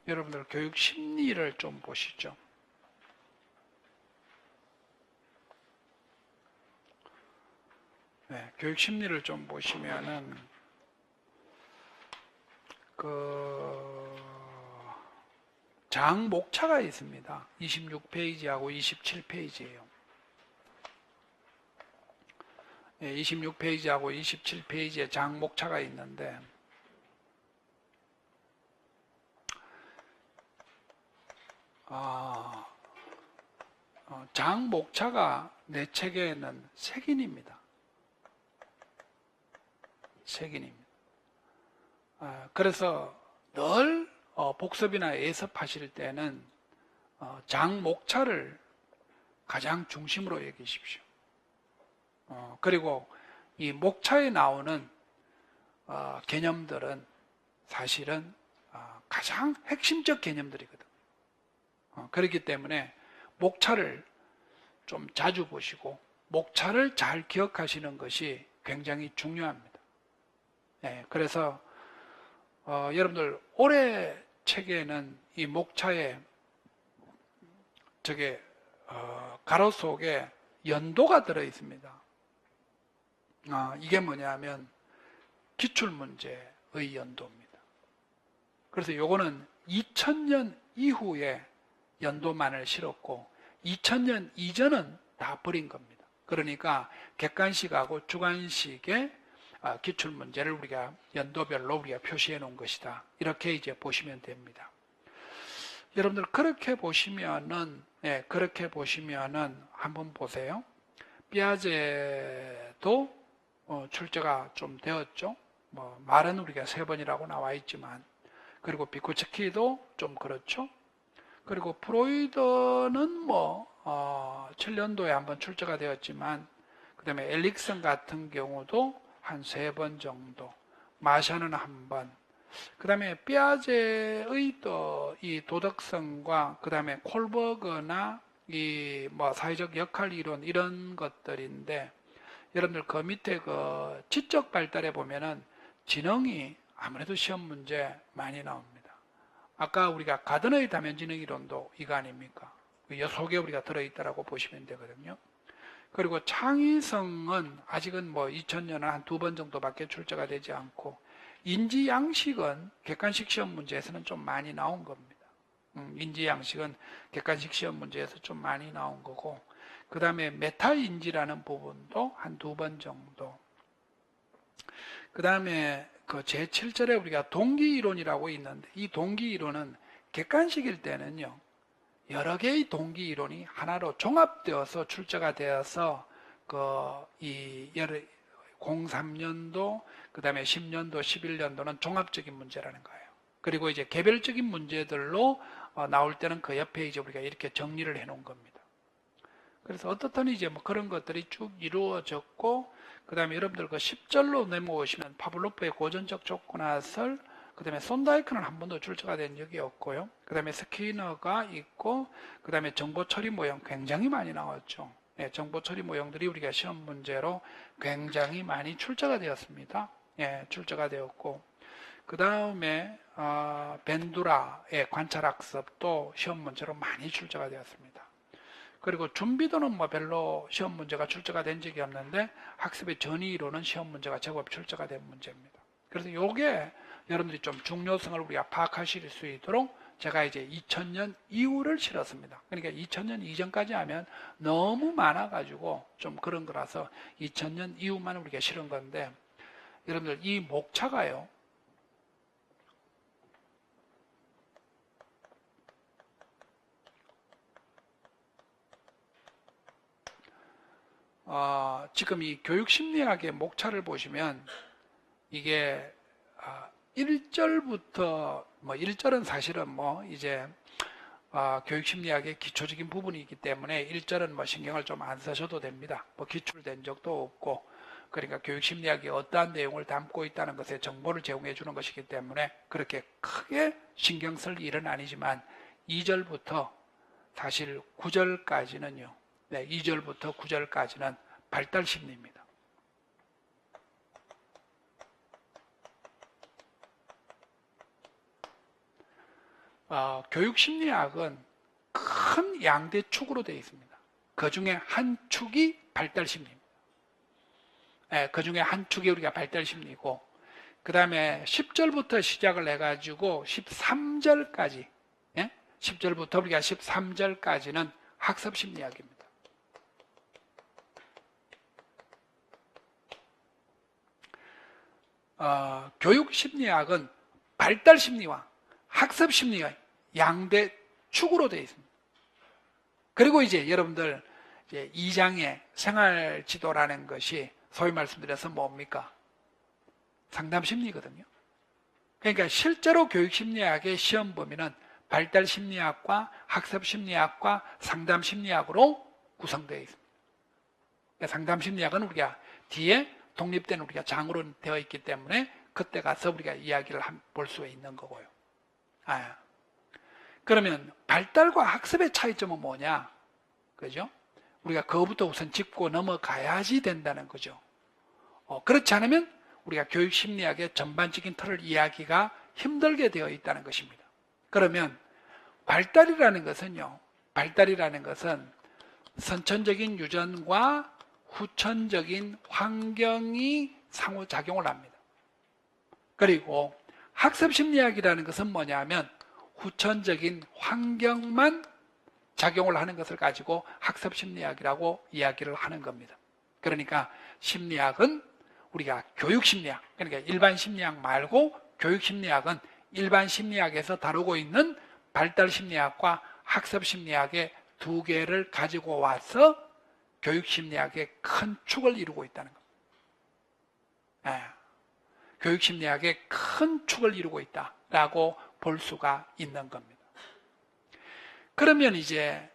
여러분들 교육 심리를 좀 보시죠. 네, 교육 심리를 좀 보시면은 장목차가 있습니다. 26페이지하고 27페이지예요. 26페이지하고 27페이지에 장목차가 있는데 장목차가 내 책에는 색인입니다. 색인입니다. 그래서 늘 복습이나 예습하실 때는 장목차를 가장 중심으로 여기십시오. 그리고 이 목차에 나오는 개념들은 사실은 가장 핵심적 개념들이거든. 그렇기 때문에 목차를 좀 자주 보시고 목차를 잘 기억하시는 것이 굉장히 중요합니다. 그래서 여러분들 올해 책에는 이 목차에 가로 속에 연도가 들어 있습니다. 이게 뭐냐면 기출문제의 연도입니다. 그래서 요거는 2000년 이후에 연도만을 실었고 2000년 이전은 다 버린 겁니다. 그러니까 객관식하고 주관식의 기출문제를 우리가 연도별로 우리가 표시해 놓은 것이다. 이렇게 이제 보시면 됩니다. 여러분들 그렇게 보시면은 한번 보세요. 피아제도 출제가 좀 되었죠. 말은 우리가 3번이라고 나와 있지만, 그리고 비쿠츠키도 좀 그렇죠. 그리고 프로이드는 7년도에 한번 출제가 되었지만, 그 다음에 엘릭슨 같은 경우도 한 3번 정도, 마샤는 한 번, 그 다음에 피아제의 이 도덕성과 그 다음에 콜버그나 이 사회적 역할 이론 이런 것들인데, 여러분들 그 밑에 그 지적 발달에 보면은 지능이 아무래도 시험 문제 많이 나옵니다. 아까 우리가 가든의 다면지능 이론도 이거 아닙니까? 이 속에 우리가 들어있다라고 보시면 되거든요. 그리고 창의성은 아직은 2000년에 한 2번 정도밖에 출제가 되지 않고, 인지양식은 객관식 시험 문제에서는 좀 많이 나온 겁니다. 인지양식은 객관식 시험 문제에서 좀 많이 나온 거고, 그 다음에 메타인지라는 부분도 한 2번 정도. 그 다음에 그 제7절에 우리가 동기이론이라고 있는데, 이 동기이론은 객관식일 때는요, 여러 개의 동기이론이 하나로 종합되어서 출제가 되어서 03년도, 그 다음에 10년도, 11년도는 종합적인 문제라는 거예요. 그리고 이제 개별적인 문제들로 나올 때는 그 옆에 이제 우리가 이렇게 정리를 해 놓은 겁니다. 그래서 어떻든 이제 그런 것들이 쭉 이루어졌고, 그 다음에 여러분들 그 10절로 넘어오시면 파블로프의 고전적 조건화설, 그 다음에 손다이크는 한 번도 출제가 된 적이 없고요. 그 다음에 스키너가 있고, 그 다음에 정보 처리 모형 굉장히 많이 나왔죠. 정보 처리 모형들이 우리가 시험 문제로 굉장히 많이 출제가 되었습니다. 출제가 되었고, 그 다음에 벤두라의 관찰학습도 시험 문제로 많이 출제가 되었습니다. 그리고 준비도는 별로 시험 문제가 출제가 된 적이 없는데, 학습의 전이로는 시험 문제가 제법 출제가 된 문제입니다. 그래서 요게 여러분들이 좀 중요성을 우리가 파악하실 수 있도록 제가 이제 2000년 이후를 실었습니다. 그러니까 2000년 이전까지 하면 너무 많아가지고 좀 그런 거라서 2000년 이후만 우리가 실은 건데, 여러분들 이 목차가요, 지금 이 교육심리학의 목차를 보시면 이게 1절부터 1절은 사실은 이제 교육심리학의 기초적인 부분이기 때문에 1절은 신경을 좀 안 쓰셔도 됩니다. 기출된 적도 없고, 그러니까 교육심리학이 어떠한 내용을 담고 있다는 것에 정보를 제공해 주는 것이기 때문에 그렇게 크게 신경 쓸 일은 아니지만, 2절부터 사실 9절까지는요, 2절부터 9절까지는 발달심리입니다. 교육심리학은 큰 양대 축으로 되어 있습니다. 그 중에 한 축이 발달심리입니다. 그 중에 한 축이 우리가 발달심리고, 그 다음에 10절부터 시작을 해가지고 13절까지, 10절부터 우리가 13절까지는 학습심리학입니다. 교육심리학은 발달심리와 학습심리가 양대 축으로 되어 있습니다. 그리고 이제 여러분들 이제 2장의 생활지도라는 것이 소위 말씀드려서 뭡니까? 상담심리거든요. 그러니까 실제로 교육심리학의 시험 범위는 발달심리학과 학습심리학과 상담심리학으로 구성되어 있습니다. 그러니까 상담심리학은 우리가 뒤에 독립된 우리가 장으로 되어 있기 때문에 그때 가서 우리가 이야기를 볼 수 있는 거고요. 그러면 발달과 학습의 차이점은 뭐냐? 그죠? 우리가 그거부터 우선 짚고 넘어가야지 된다는 거죠. 그렇지 않으면 우리가 교육심리학의 전반적인 틀을 이야기가 힘들게 되어 있다는 것입니다. 그러면 발달이라는 것은 선천적인 유전과 후천적인 환경이 상호작용을 합니다. 그리고 학습심리학이라는 것은 뭐냐면 후천적인 환경만 작용을 하는 것을 가지고 학습심리학이라고 이야기를 하는 겁니다. 그러니까 심리학은 우리가 교육심리학, 그러니까 일반 심리학 말고 교육심리학은 일반 심리학에서 다루고 있는 발달심리학과 학습심리학의 두 개를 가지고 와서 교육심리학의 큰 축을 이루고 있다는 겁니다. 교육심리학의 큰 축을 이루고 있다라고 볼 수가 있는 겁니다. 그러면 이제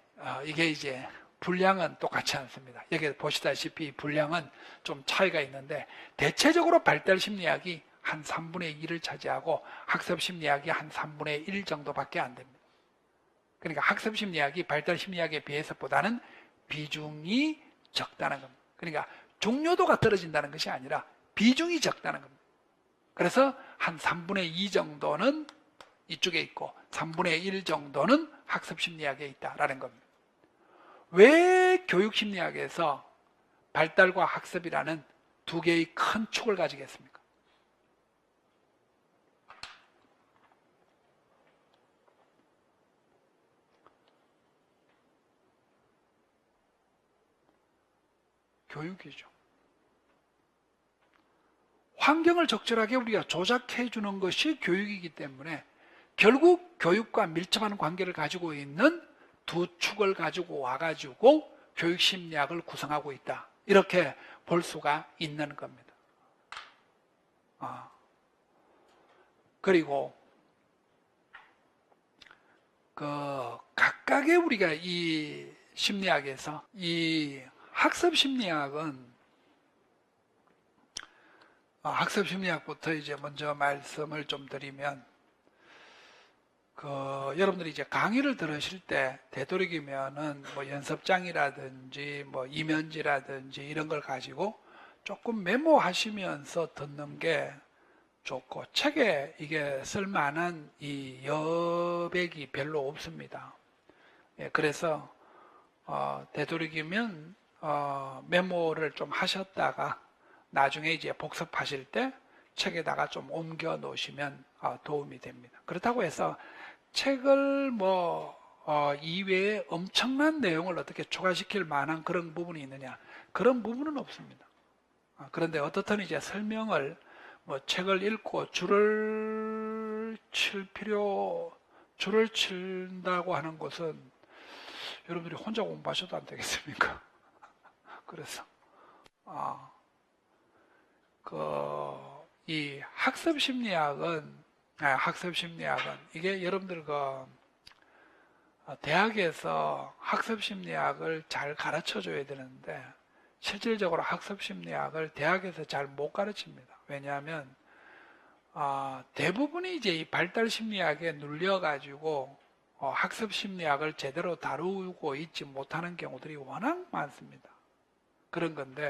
이게 이제 분량은 똑같지 않습니다. 여기 보시다시피 분량은 좀 차이가 있는데 대체적으로 발달심리학이 한 3분의 2를 차지하고 학습심리학이 한 3분의 1 정도밖에 안 됩니다. 그러니까 학습심리학이 발달심리학에 비해서보다는 비중이 적다는 겁니다. 그러니까 중요도가 떨어진다는 것이 아니라 비중이 적다는 겁니다. 그래서 한 3분의 2 정도는 이쪽에 있고 3분의 1 정도는 학습심리학에 있다라는 겁니다. 왜 교육심리학에서 발달과 학습이라는 두 개의 큰 축을 가지겠습니까? 교육이죠. 환경을 적절하게 우리가 조작해 주는 것이 교육이기 때문에 결국 교육과 밀접한 관계를 가지고 있는 두 축을 가지고 와가지고 교육심리학을 구성하고 있다. 이렇게 볼 수가 있는 겁니다. 그리고 각각의 우리가 이 심리학에서 이 학습심리학은 학습심리학부터 이제 먼저 말씀을 좀 드리면 여러분들이 이제 강의를 들으실 때 되도록이면은 뭐 연습장이라든지 뭐 이면지라든지 이런 걸 가지고 조금 메모하시면서 듣는 게 좋고 책에 이게 쓸만한 이 여백이 별로 없습니다. 그래서 되도록이면 메모를 좀 하셨다가 나중에 이제 복습하실 때 책에다가 좀 옮겨 놓으시면 도움이 됩니다. 그렇다고 해서 책을 이외에 엄청난 내용을 어떻게 추가시킬 만한 그런 부분이 있느냐? 그런 부분은 없습니다. 그런데 어떻든 이제 설명을 책을 읽고 줄을 친다고 하는 것은 여러분들이 혼자 공부하셔도 안 되겠습니까? 그래서 이 학습심리학은 이게 여러분들 대학에서 학습심리학을 잘 가르쳐 줘야 되는데 실질적으로 학습심리학을 대학에서 잘 못 가르칩니다. 왜냐하면 대부분이 이제 이 발달심리학에 눌려가지고 학습심리학을 제대로 다루고 있지 못하는 경우들이 워낙 많습니다. 그런 건데